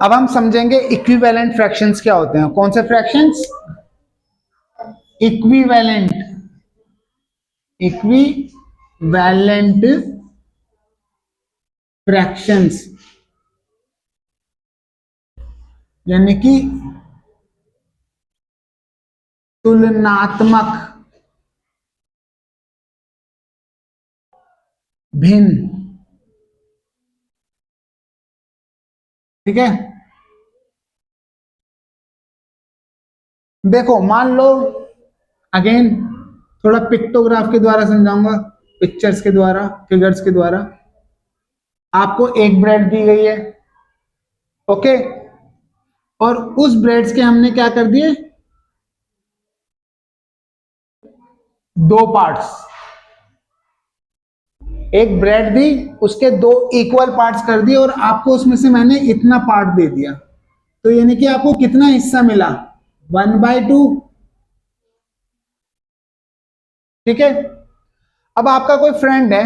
अब हम समझेंगे इक्विवेलेंट फ्रैक्शंस क्या होते हैं। कौन से फ्रैक्शंस? इक्विवेलेंट फ्रैक्शंस, यानी कि तुलनात्मक भिन्न। ठीक है, देखो मान लो, अगेन थोड़ा पिक्टोग्राफ के द्वारा समझाऊंगा, पिक्चर्स के द्वारा, फिगर्स के द्वारा। आपको एक ब्रेड दी गई है, ओके, और उस ब्रेड्स के हमने क्या कर दिए, दो पार्ट्स। एक ब्रेड दी, उसके दो इक्वल पार्ट्स कर दिए, और आपको उसमें से मैंने इतना पार्ट दे दिया, तो यानी कि आपको कितना हिस्सा मिला, 1/2। ठीक है, अब आपका कोई फ्रेंड है,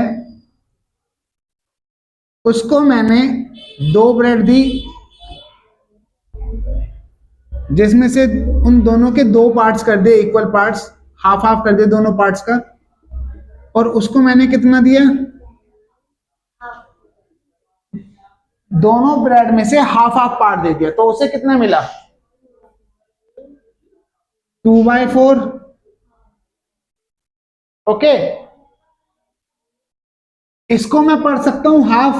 उसको मैंने दो ब्रेड दी, जिसमें से उन दोनों के दो पार्ट्स कर दिए, इक्वल पार्ट्स, हाफ हाफ कर दिए दोनों पार्ट्स का, और उसको मैंने कितना दिया, दोनों ब्रेड में से हाफ हाफ पार्ट दे दिया, तो उसे कितना मिला, 2/4। ओके, इसको मैं पढ़ सकता हूं हाफ,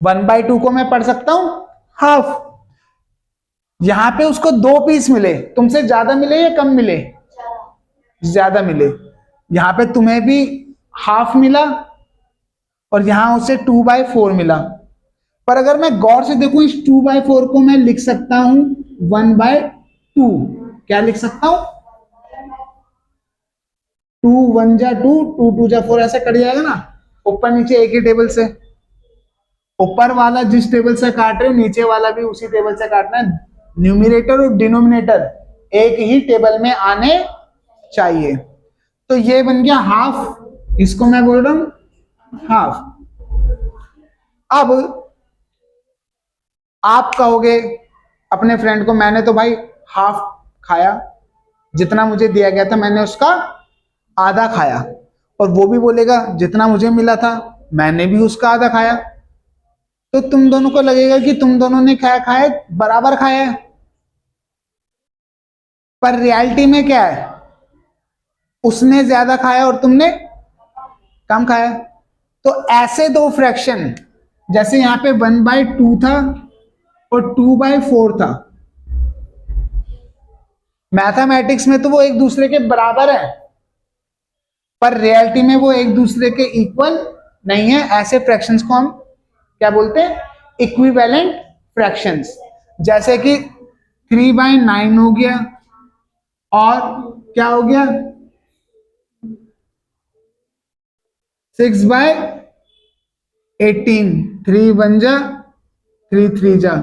1/2 को मैं पढ़ सकता हूं हाफ। यहां पे उसको दो पीस मिले, तुमसे ज्यादा मिले या कम मिले, ज्यादा मिले। यहां पे तुम्हें भी हाफ मिला, और यहां उसे 2/4 मिला। पर अगर मैं गौर से देखूं, इस 2/4 को मैं लिख सकता हूं 1/2। क्या लिख सकता हूं, 2 1 जा 2, 2 2 जा 4, ऐसे कट जाएगा ना, ऊपर नीचे एक ही टेबल से। ऊपर वाला जिस टेबल से काट रहे, नीचे वाला भी उसी टेबल से काटना है। न्यूमिनेटर और डिनोमिनेटर एक ही टेबल में आने चाहिए। तो ये बन गया हाफ, इसको मैं बोल रहा हूं हाफ। अब आप कहोगे अपने फ्रेंड को, मैंने तो भाई हाफ खाया, जितना मुझे दिया गया था मैंने उसका आधा खाया, और वो भी बोलेगा जितना मुझे मिला था मैंने भी उसका आधा खाया। तो तुम दोनों को लगेगा कि तुम दोनों ने खाया बराबर खाया है, पर रियलिटी में क्या है, उसने ज्यादा खाया और तुमने कम खाया। तो ऐसे दो फ्रैक्शन, जैसे यहां पे 1/2 था और 2/4 था, मैथमेटिक्स में तो वो एक दूसरे के बराबर है, पर रियलिटी में वो एक दूसरे के इक्वल नहीं है। ऐसे फ्रैक्शंस को हम क्या बोलते हैं, इक्विवेलेंट फ्रैक्शंस। जैसे कि 3/9 हो गया, और क्या हो गया, 6/18। 3 1 जा 3 3 जा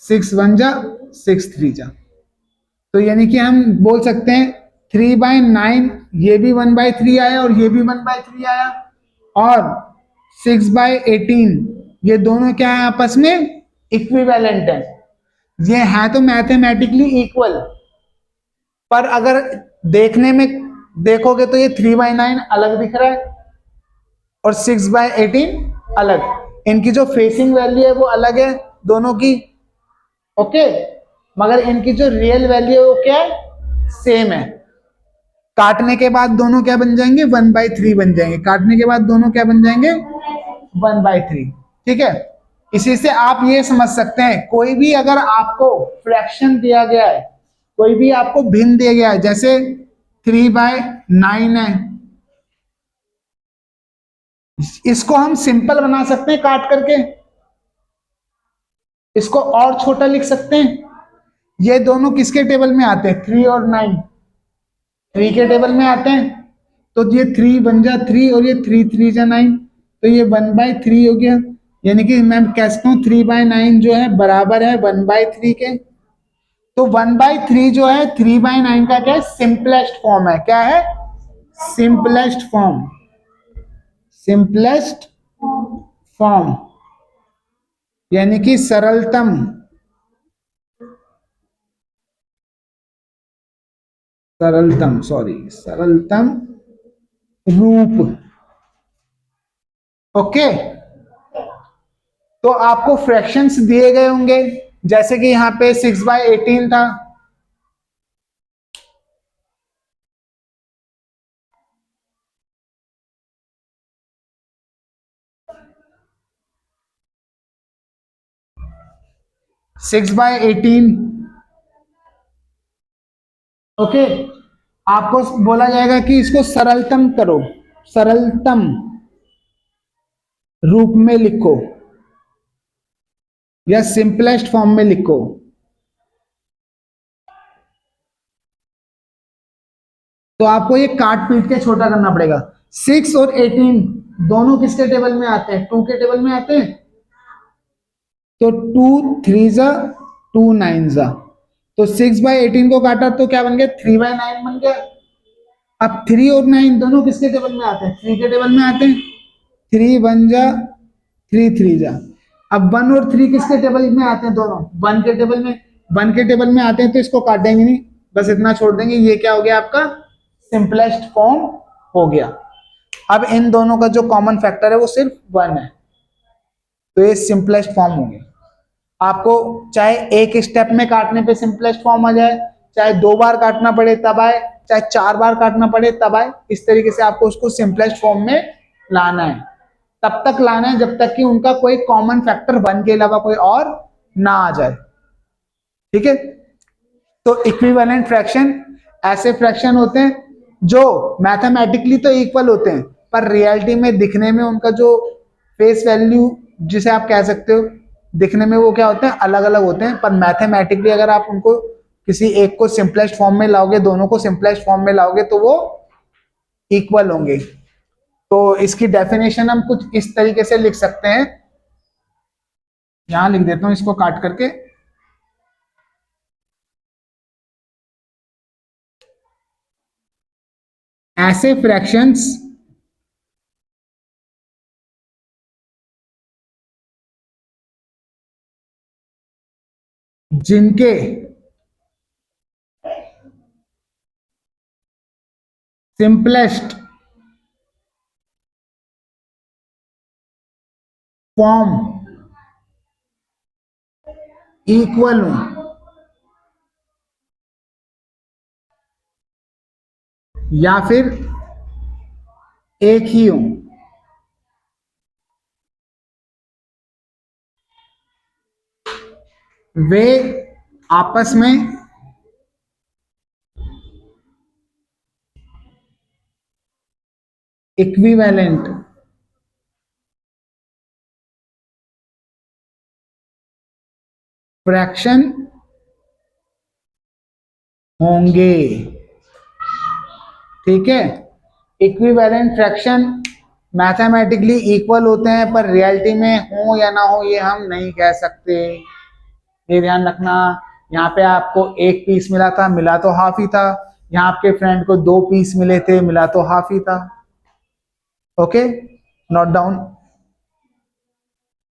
6 1 जा 6 3 जा। तो यानी कि हम बोल सकते हैं 3/9, ये भी 1/3 आया और ये भी 1/3 आया, और 6/18, ये दोनों क्या है, आपस में इक्विवेलेंट है। ये है तो मैथमेटिकली इक्वल, पर अगर देखने में देखोगे तो ये 3/9 अलग दिख रहा है और 6/18 अलग। इनकी जो फेसिंग वैल्यू है वो अलग है दोनों की, ओके, मगर इनकी जो रियल वैल्यू है वो क्या है, सेम है। काटने के बाद दोनों क्या बन जाएंगे, 1/3 बन जाएंगे। काटने के बाद दोनों क्या बन जाएंगे, 1/3। ठीक है, इसी से आप ये समझ सकते हैं, कोई भी अगर आपको फ्रैक्शन दिया गया है, कोई भी आपको भिन्न दिया गया है, जैसे 3/9 है, इसको हम सिंपल बना सकते हैं काट करके, इसको और छोटा लिख सकते हैं। ये दोनों किसके टेबल में आते हैं, 3 और 9, 3 के टेबल में आते हैं। तो ये 3 1 जा 3 और ये 3 3 जा 9, तो ये 1/3 हो गया। यानी कि मैं कह सकता हूँ 3/9 जो है बराबर है 1/3 के। तो 1/3 जो है 3/9 का क्या है, सिंपलेस्ट फॉर्म है। क्या है, सिंपलेस्ट फॉर्म, सिंपलेस्ट फॉर्म, यानी कि सरलतम सरलतम रूप। ओके, तो आपको फ्रैक्शंस दिए गए होंगे, जैसे कि यहां पे 6/18 था, सिक्स बाय 18। ओके, आपको बोला जाएगा कि इसको सरलतम करो, सरलतम रूप में लिखो या सिंपलेस्ट फॉर्म में लिखो। तो आपको ये काट पीट के छोटा करना पड़ेगा। 6 और 18 दोनों किसके टेबल में आते हैं? 2 के टेबल में आते हैं। तो 2 3 जा 2 9 जा, तो 6/18 को काटा तो क्या बन गया? 3/9 बन गया। अब 3 और 9 दोनों किसके टेबल में आते हैं? 3 के टेबल में आते हैं। 3 1 जा 3 3 जा। अब 1 और 3 किसके टेबल में आते हैं? दोनों 1 के टेबल में। 1 के टेबल में आते हैं तो इसको काटेंगे नहीं, बस इतना छोड़ देंगे। ये क्या हो गया? आपका सिंपलेस्ट फॉर्म हो गया। अब इन दोनों का जो कॉमन फैक्टर है वो सिर्फ 1 है, तो ये सिंपलेस्ट फॉर्म हो गया। आपको चाहे एक स्टेप में काटने पे सिंपलेस्ट फॉर्म आ जाए, चाहे 2 बार काटना पड़े तब आए, चाहे 4 बार काटना पड़े तब आए, इस तरीके से आपको उसको सिंपलेस्ट फॉर्म में लाना है। तब तक लाना है जब तक कि उनका कोई कॉमन फैक्टर 1 के अलावा कोई और ना आ जाए। ठीक है, तो इक्विवेलेंट फ्रैक्शन ऐसे फ्रैक्शन होते हैं जो मैथमेटिकली तो इक्वल होते हैं, पर रियलिटी में दिखने में उनका जो फेस वैल्यू, जिसे आप कह सकते हो, दिखने में वो क्या होते हैं? अलग अलग होते हैं। पर मैथमेटिकली अगर आप उनको किसी एक को सिंपलेस्ट फॉर्म में लाओगे, दोनों को सिंपलेस्ट फॉर्म में लाओगे, तो वो इक्वल होंगे। तो इसकी डेफिनेशन हम कुछ इस तरीके से लिख सकते हैं, यहां लिख देता हूं इसको काट करके। ऐसे फ्रैक्शंस जिनके सिंपलेस्ट फॉर्म इक्वल हो या फिर एक ही हो, वे आपस में इक्विवेलेंट फ्रैक्शन होंगे। ठीक है, इक्विवेलेंट फ्रैक्शन मैथमेटिकली इक्वल होते हैं, पर रियलिटी में हो या ना हो ये हम नहीं कह सकते। ये ध्यान रखना। यहाँ पे आपको एक पीस मिला था, मिला तो हाफ ही था। यहाँ आपके फ्रेंड को 2 पीस मिले थे, मिला तो हाफ ही था। Okay, note down.